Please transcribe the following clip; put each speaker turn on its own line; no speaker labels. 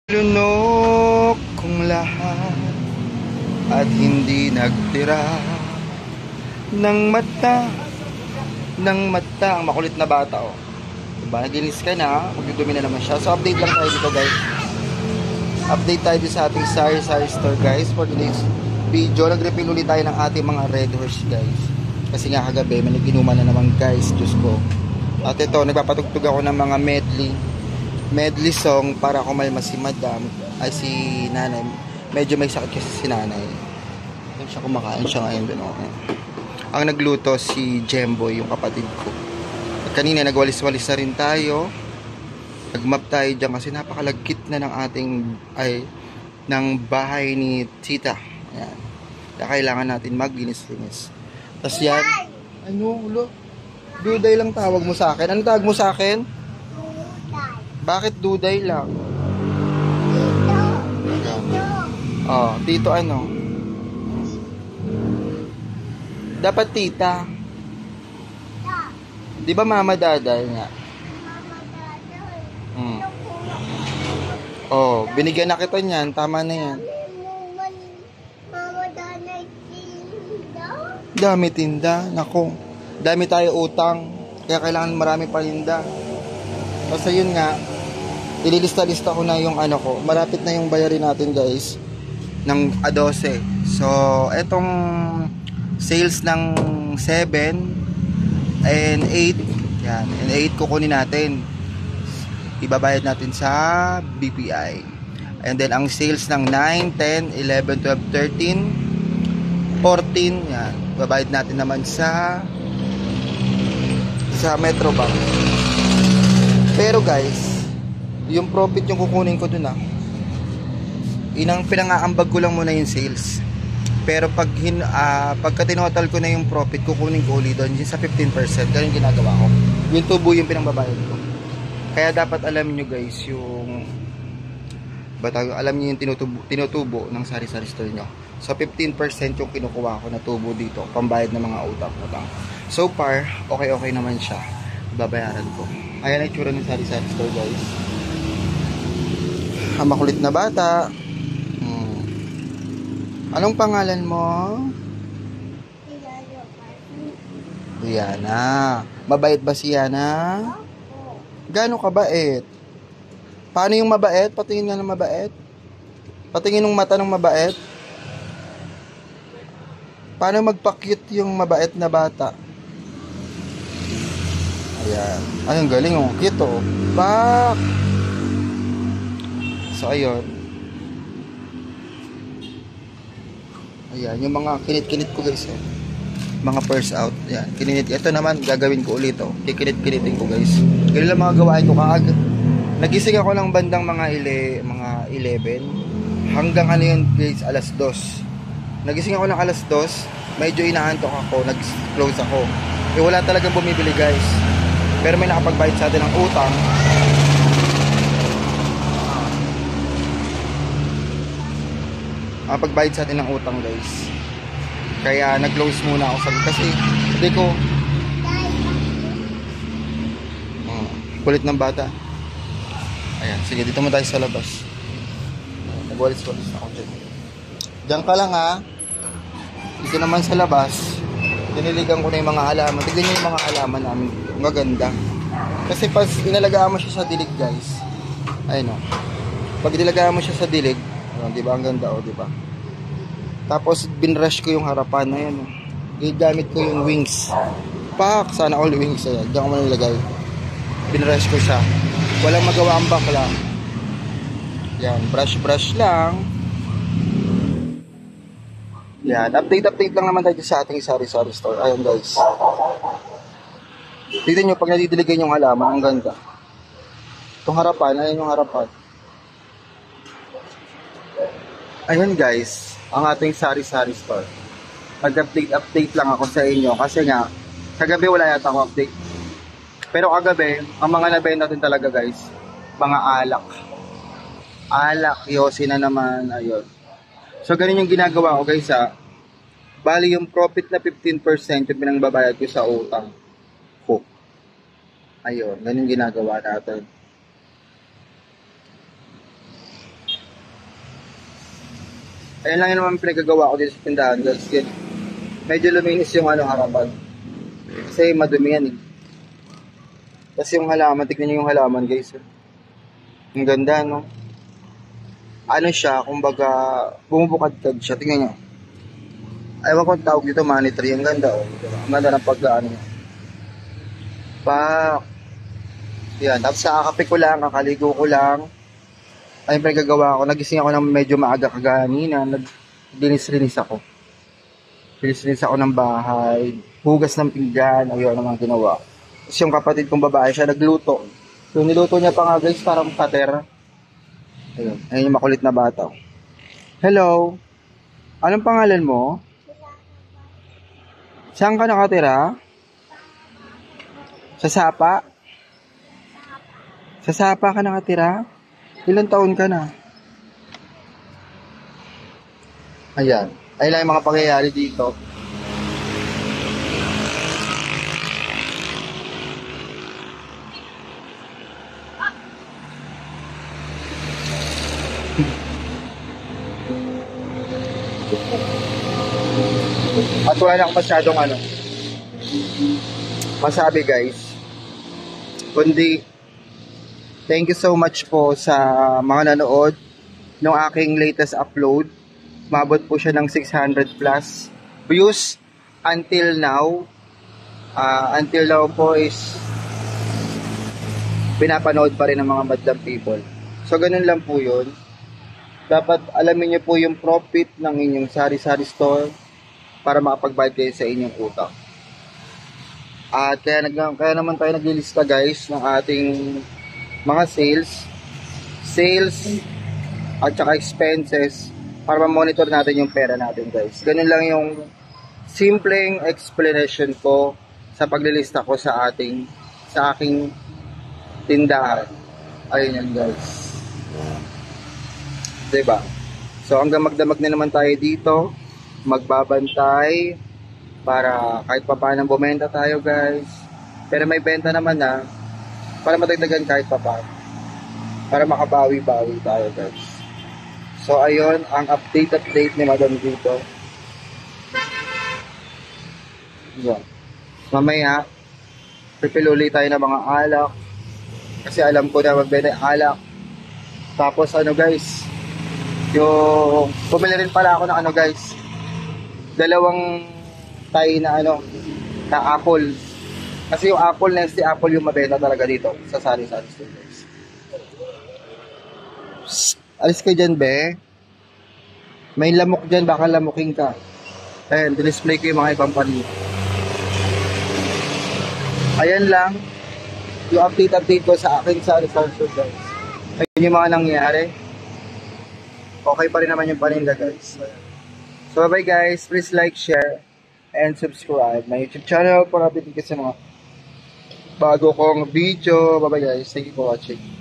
Lunok kong lahat at hindi nagtira ng mata, ang makulit na bata, oh. Diba, naginis ka na, magdudumi na naman siya. So update lang tayo dito, guys. Update tayo dito sa ating sari-sari store, guys. For today's video, nag-refill ulit tayo ng ating mga Red Horse, guys. Kasi nga kagabi, may naginuman na naman, guys. Diyos ko. At ito, nagpapatugtog ako ng mga medley song para kumalma si madam, ay si nanay. Medyo may sakit kasi si nanay. Yan siya, kumakain siya ngayon doon. Okay. Ang nagluto si Jemboy, yung kapatid ko. At kanina nagwalis-walis na rin tayo. Nagmap tayo dyan kasi napakalagkit na ng ating ng bahay ni Tita. Ayan. Kaya kailangan natin maglinis-linis. Tapos yan. Ano, ulo? Duday lang tawag mo sa akin. Ano tawag mo sa akin? Bakit duday lang? Oh, tito ano? Dapat tita. Di ba mama daday nga? Oh, binigyan na kita niyan. Tama na yan. Dami tinda. Nako. Dami tayo utang. Kaya kailangan marami paninda. Basta yun nga, ililista-lista ko na yung ano ko. Marapit na yung bayarin natin, guys, ng 12. So, etong sales ng 7 and 8, yan, and 8 kukunin natin. Ibabayad natin sa BPI. And then, ang sales ng 9, 10, 11, 12, 13, 14, yan. Ibabayad natin naman sa Metrobank. Pero guys, yung profit yung kukunin ko dun pinangaambag ko lang muna yung sales. Pero pagka tinotal ko na yung profit, kukunin ko ulit doon sa 15%. Ganun ginagawa ko. Yung tubo yung pinangbabayad ko. Kaya dapat alam nyo, guys, yung alam nyo yung tinutubo ng sari-sari store nyo. So 15% yung kinukuha ko na tubo dito, pambayad ng mga utang. So far, okay naman siya. Babayaran ko. Ayan ang itsura ng sari-sari store, guys. Ang makulit na bata. Anong pangalan mo? Yana. Mabait ba si Yana? Gano'ng kabait? Paano yung mabait? Patingin nga ng mabait. Patingin ng mata ng mabait. Paano magpa-cute yung mabait na bata? Ayan. Ayun, galing, oh. Cute, oh. Bak! So, ayun. Ayan, yung mga kinit-kinit ko, guys, oh. Mga purse out. Ayan, kininit. Ito naman, gagawin ko ulit, oh. Kikinit-kinitin ko, guys. Ganun lang mga gawain ko kaagad. Nagising ako ng bandang mga 11. Hanggang ano yun, guys, alas 2. Nagising ako ng alas 2. Medyo inaantok ako. Nag-close ako. Wala talagang bumibili, guys. Pero may nakapagbayad sa atin ng utang. Nakapagbayad sa atin ng utang, guys. Kaya nag-close muna ako kasi hindi ko kulit ng bata. Ayan, sige, dito mo tayo sa labas. Nagwalis-walis na ako dyan. Diyan ka lang, ha. Dito naman sa labas, diniligan ko na yung mga halaman. Tignan nyo yung mga halaman namin. Maganda. Kasi pag inalagaan mo siya sa dilig, guys. Ayun, o. Pag inalagaan mo siya sa dilig, ayun, diba? Ang ganda, o, diba? Tapos, binrush ko yung harapan. Ayun, o. Gamit ko yung wings. Pak! Sana all wings. Ayan. Diyan ko man nilagay. Binrush ko siya. Walang magawa ang bakla. Yan. Brush lang. Yan, update lang naman tayo sa ating sari-sari store. Ayun, guys. Tignan nyo, pag nadidiligan yung halaman, ang ganda. Itong harapan, ayun yung harapan. Ayun, guys, ang ating sari-sari store. Mag-update lang ako sa inyo kasi nga, kagabi wala yata akong update. Pero kagabi, ang mga nabenta natin talaga, guys, mga alak. Alak, yosi na naman, ayun. So, ganun yung ginagawa ko, guys, ha. Bali, yung profit na 15% yung pinangbabayad ko sa utang ko. Ayun, ganun yung ginagawa natin. Ayun lang yun naman pinagagawa ko dito sa tindahan guys. Medyo luminis yung harapan. Kasi madumi yan eh. Kasi yung halaman, tignan nyo yung halaman guys. Ang ganda no. Ano siya, kumbaga bumubukad-kad siya. Tingnan nyo. Ewan ko ang tawag dito, money tree. Ang ganda oh. Diba? Ang ganda ng pagkaano niya. Yan, tapos kakakape ko lang, kakaligo ko lang. Ayun pa gagawa ko. Nagising ako ng medyo maaga kaganina. Nagdinis-rinis ako. Dinis-rinis ako ng bahay. Hugas ng pinggan. Ayun ang mga ginawa. Tapos yung kapatid kong babae siya nagluto. So niluto niya pa nga guys parang pater. Ayun. Ayun yung makulit na bata. Hello. Anong pangalan mo? Saan ka nakatira? Sa Sapa? Sa Sapa ka nakatira? Ilang taon ka na? Ayan. Ayun lang yung mga pangyayari dito. At wala na akong masyadong masabi guys. Kundi thank you so much po sa mga nanood ng aking latest upload. Umabot po siya ng 600 plus views until now. Until now po is pinapanood pa rin ng mga madam people. So ganun lang po yun. Dapat alamin nyo po yung profit ng inyong sari-sari store para makapagbayad kayo sa inyong utang. At kaya naman tayo naglilista guys ng ating mga sales at saka expenses para ma-monitor natin yung pera natin guys. Ganun lang yung simpleng explanation ko sa paglilista ko sa aking tindahan. Ayun yan guys. Diba? So hanggang magdamag na naman tayo dito, magbabantay para kahit pa paano bumenta tayo guys. Pero may benta naman na para madagdagan kahit pa paano, para makabawi-bawi tayo guys. So ayun ang update ni Madam dito. Yan. Mamaya pipiluli tayo ng mga alak kasi alam ko na magbenta alak. Tapos guys, yung pumili rin pala ako ng guys, dalawang tayo na na apple. Kasi yung apple, Nestle apple yung mabenta talaga dito sa sari-sari store guys. Alis ka dyan be, may lamok dyan, baka lamuking ka. Ayan, display ko yung mga ibang panito. Ayan lang yung update ko sa akin sari-sari store guys. Ayun yung mga nangyari. Okay pa rin naman yung paninda guys. So bye guys, please like, share, and subscribe my YouTube channel para update kayo sa mga bago kong video. Bye bye guys, thank you for watching.